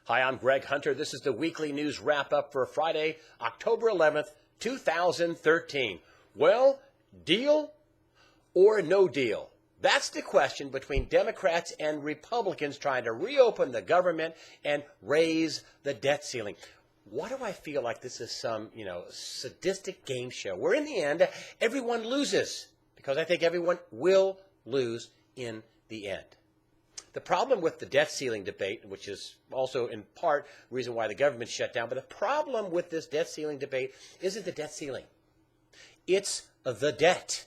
Hi, I'm Greg Hunter. This is the weekly news wrap-up for Friday, October 11th, 2013. Well, deal or no deal? That's the question between Democrats and Republicans trying to reopen the government and raise the debt ceiling. Why do I feel like this is some, sadistic game show where in the end everyone loses? Because I think everyone will lose in the end. The problem with the debt ceiling debate, which is also in part the reason why the government shut down, but the problem with this debt ceiling debate isn't the debt ceiling. It's the debt.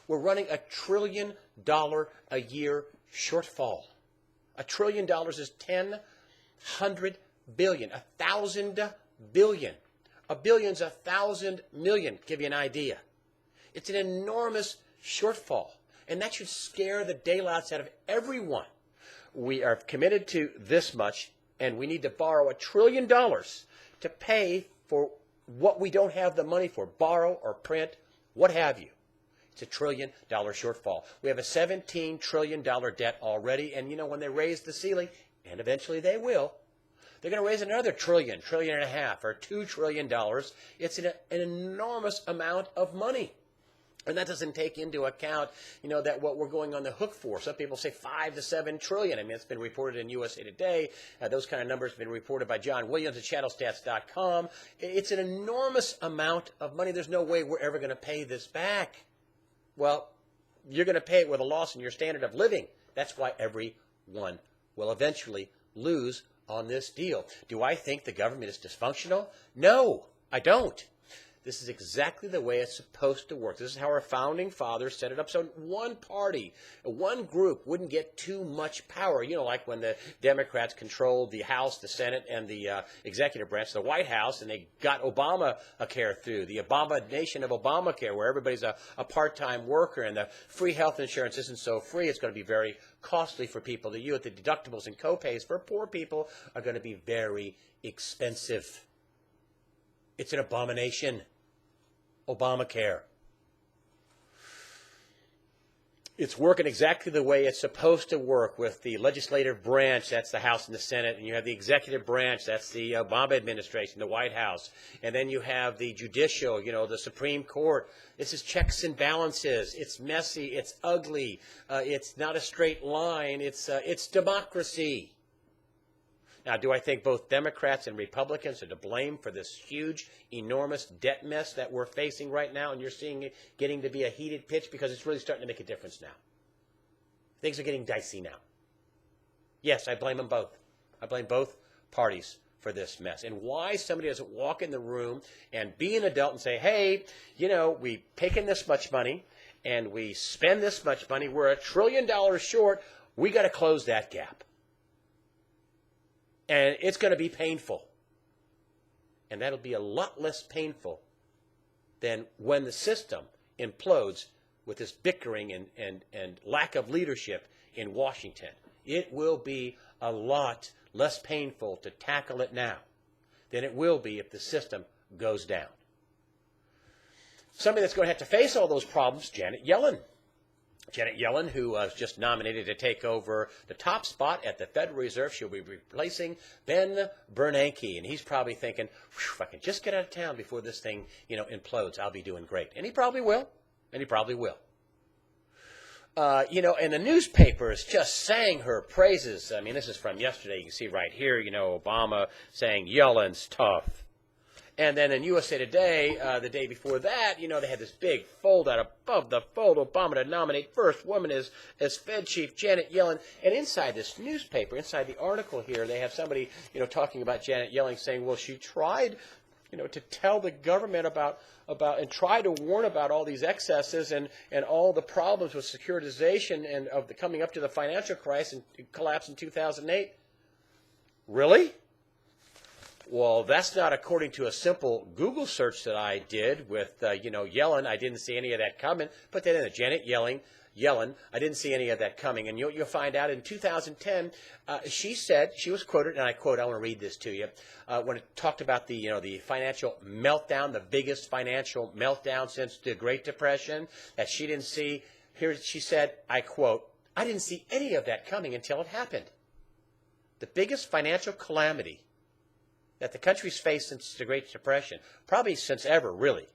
We're running $1 trillion a year shortfall. $1 trillion is 100 billion, 1,000 billion. A billion's 1,000 million, give you an idea. It's an enormous shortfall. And that should scare the daylights out of everyone. We are committed to this much, and we need to borrow $1 trillion to pay for what we don't have the money for, borrow or print, what have you. It's $1 trillion shortfall. We have a $17 trillion debt already, and when they raise the ceiling, and eventually they will, they're going to raise another trillion and a half, or $2 trillion. It's an enormous amount of money. And that doesn't take into account, that what we're going on the hook for. Some people say 5 to 7 trillion. I mean, it's been reported in USA Today. Those kind of numbers have been reported by John Williams at channelstats.com. It's an enormous amount of money. There's no way we're ever going to pay this back. Well, you're going to pay it with a loss in your standard of living. That's why everyone will eventually lose on this deal. Do I think the government is dysfunctional? No, I don't. This is exactly the way it's supposed to work. This is how our founding fathers set it up. So one party, one group wouldn't get too much power. Like when the Democrats controlled the House, the Senate, and the executive branch, the White House, and they got Obamacare through, the abomination of Obamacare, where everybody's a part-time worker, and the free health insurance isn't so free. It's going to be very costly for people to use. The deductibles and copays for poor people are going to be very expensive. It's an abomination. Obamacare. It's working exactly the way it's supposed to work with the legislative branch, that's the House and the Senate, and you have the executive branch, that's the Obama administration, the White House, and then you have the judicial, the Supreme Court. This is checks and balances. It's messy. It's ugly. It's not a straight line. It's democracy. Now, do I think both Democrats and Republicans are to blame for this huge, enormous debt mess that we're facing right now, and you're seeing it getting to be a heated pitch? Because it's really starting to make a difference now. Things are getting dicey now. Yes, I blame them both. I blame both parties for this mess. And why somebody doesn't walk in the room and be an adult and say, hey, we take in this much money, and we spend this much money. We're $1 trillion short. We got to close that gap. And it's going to be painful. And that'll be a lot less painful than when the system implodes with this bickering and lack of leadership in Washington. It will be a lot less painful to tackle it now than it will be if the system goes down. Somebody that's going to have to face all those problems, Janet Yellen. Janet Yellen, who was just nominated to take over the top spot at the Federal Reserve. She'll be replacing Ben Bernanke. And he's probably thinking, if I can just get out of town before this thing, implodes, I'll be doing great. And he probably will. And the newspapers just sang her praises. I mean, this is from yesterday. You can see right here, Obama saying Yellen's tough. And then in USA Today, the day before that, they had this big fold out above the fold. Obama to nominate first woman as Fed chief, Janet Yellen. And inside this newspaper, inside the article here, they have somebody, talking about Janet Yellen saying, well, she tried, to tell the government about and try to warn about all these excesses and all the problems with securitization and of the coming up to the financial crisis and collapse in 2008. Really? Well, that's not according to a simple Google search that I did with, Yellen. I didn't see any of that coming. Put that in there, Janet Yellen. I didn't see any of that coming. And you'll find out in 2010, she said, she was quoted, and I quote, I want to read this to you, when it talked about the financial meltdown, the biggest financial meltdown since the Great Depression, that she didn't see. Here she said, I quote, I didn't see any of that coming until it happened. the biggest financial calamity that the country's faced since the Great Depression, probably since ever, really.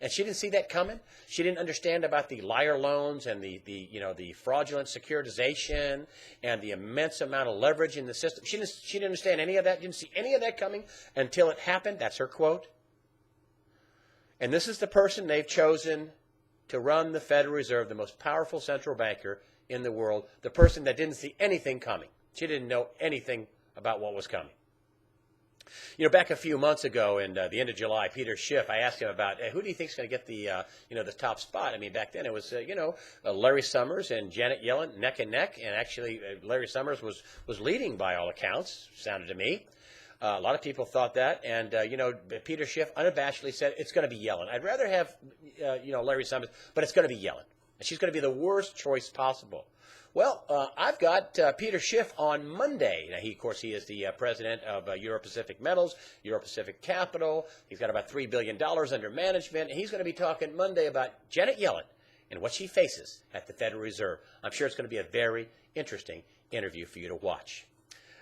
And she didn't see that coming. She didn't understand about the liar loans and the fraudulent securitization and the immense amount of leverage in the system. She didn't understand any of that. Didn't see any of that coming until it happened. That's her quote. And this is the person they've chosen to run the Federal Reserve, the most powerful central banker in the world, the person that didn't see anything coming. She didn't know anything about what was coming. You know, back a few months ago in the end of July, Peter Schiff, I asked him about who do you think is going to get the top spot. I mean, back then it was Larry Summers and Janet Yellen neck and neck, and actually Larry Summers was leading by all accounts. Sounded to me. A lot of people thought that, and Peter Schiff unabashedly said it's going to be Yellen. I'd rather have Larry Summers, but it's going to be Yellen, and she's going to be the worst choice possible. Well, I've got Peter Schiff on Monday. Now, of course, he is the president of Euro-Pacific Metals, Euro-Pacific Capital. He's got about $3 billion under management. And he's going to be talking Monday about Janet Yellen and what she faces at the Federal Reserve. I'm sure it's going to be a very interesting interview for you to watch.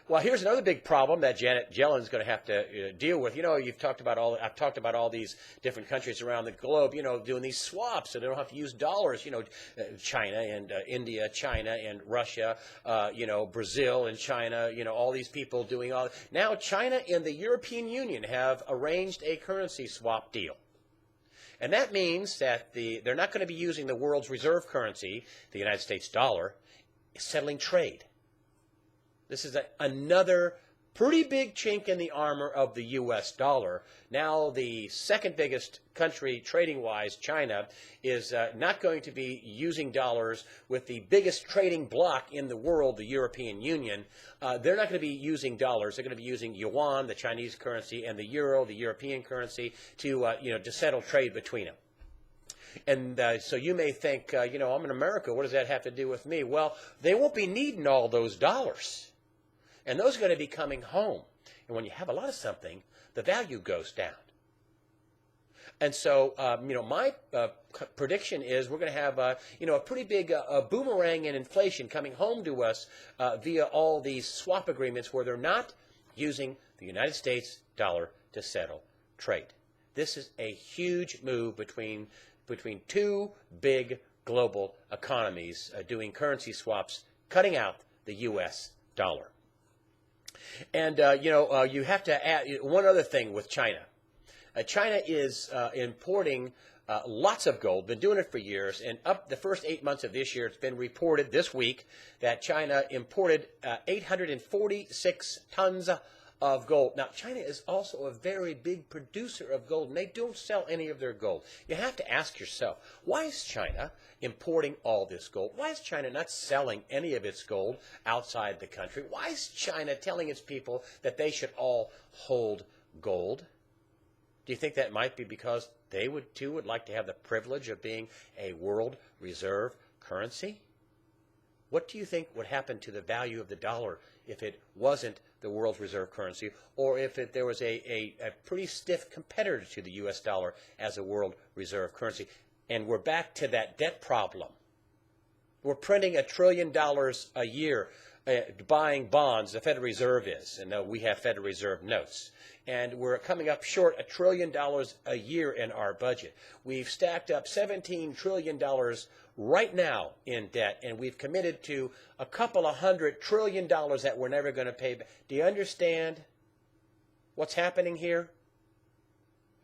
Well, here's another big problem that Janet Yellen is going to have to deal with. You know, I've talked about all these different countries around the globe, doing these swaps so they don't have to use dollars. China and India, China and Russia, Brazil and China, all these people doing all. Now China and the European Union have arranged a currency swap deal. And that means that they're not going to be using the world's reserve currency, the United States dollar, settling trade. This is another pretty big chink in the armor of the U.S. dollar. Now, the second biggest country trading-wise, China, is not going to be using dollars with the biggest trading bloc in the world, the European Union. They're not going to be using dollars. They're going to be using yuan, the Chinese currency, and the euro, the European currency, to settle trade between them. And so you may think, I'm in America. What does that have to do with me? Well, they won't be needing all those dollars. And those are going to be coming home. And when you have a lot of something, the value goes down. And so, my prediction is we're going to have, a pretty big boomerang in inflation coming home to us via all these swap agreements where they're not using the United States dollar to settle trade. This is a huge move between two big global economies doing currency swaps, cutting out the U.S. dollar. And, you have to add one other thing with China. China is importing lots of gold, been doing it for years, and up the first 8 months of this year, it's been reported this week that China imported 846 tons of gold. Now, China is also a very big producer of gold, and they don't sell any of their gold. You have to ask yourself, why is China importing all this gold? Why is China not selling any of its gold outside the country? Why is China telling its people that they should all hold gold? Do you think that might be because they would like to have the privilege of being a world reserve currency? What do you think would happen to the value of the dollar if it wasn't the world's reserve currency, or if there was a pretty stiff competitor to the U.S. dollar as a world reserve currency? And we're back to that debt problem. We're printing $1 trillion a year buying bonds, the Federal Reserve is, and we have Federal Reserve notes. And we're coming up short $1 trillion a year in our budget. We've stacked up $17 trillion right now in debt, and we've committed to a couple of $100 trillion that we're never going to pay back. Do you understand what's happening here?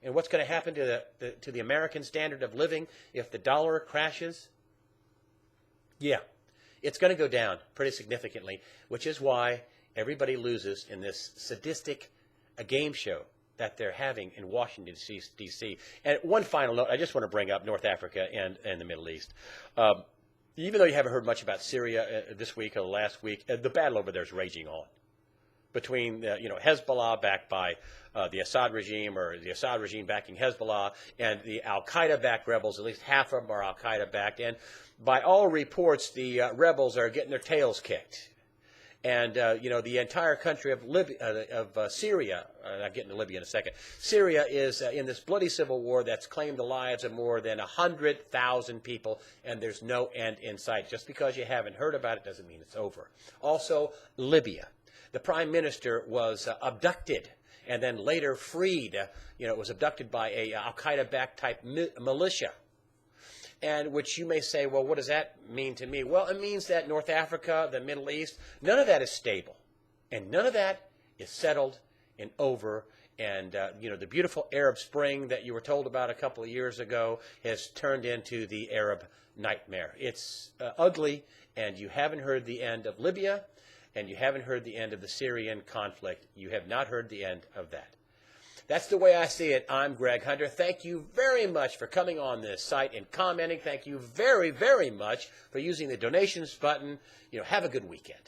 And what's going to happen to the American standard of living if the dollar crashes? Yeah, it's going to go down pretty significantly, which is why everybody loses in this sadistic game show that they're having in Washington, D.C. And one final note, I just want to bring up North Africa and the Middle East. Even though you haven't heard much about Syria this week or last week, the battle over there is raging on between Hezbollah backed by the Assad regime, or the Assad regime backing Hezbollah, and the al-Qaeda-backed rebels. At least half of them are al-Qaeda-backed. And by all reports, the rebels are getting their tails kicked. And, the entire country of Syria, I'll get into Libya in a second, Syria is in this bloody civil war that's claimed the lives of more than 100,000 people, and there's no end in sight. Just because you haven't heard about it doesn't mean it's over. Also, Libya. The prime minister was abducted and then later freed. It was abducted by a Al-Qaeda-backed type militia. And which you may say, well, what does that mean to me? Well, it means that North Africa, the Middle East, none of that is stable. And none of that is settled and over. And, the beautiful Arab Spring that you were told about a couple of years ago has turned into the Arab nightmare. It's ugly, and you haven't heard the end of Libya, and you haven't heard the end of the Syrian conflict. You have not heard the end of that. That's the way I see it. I'm Greg Hunter. Thank you very much for coming on this site and commenting. Thank you very, very much for using the donations button. Have a good weekend.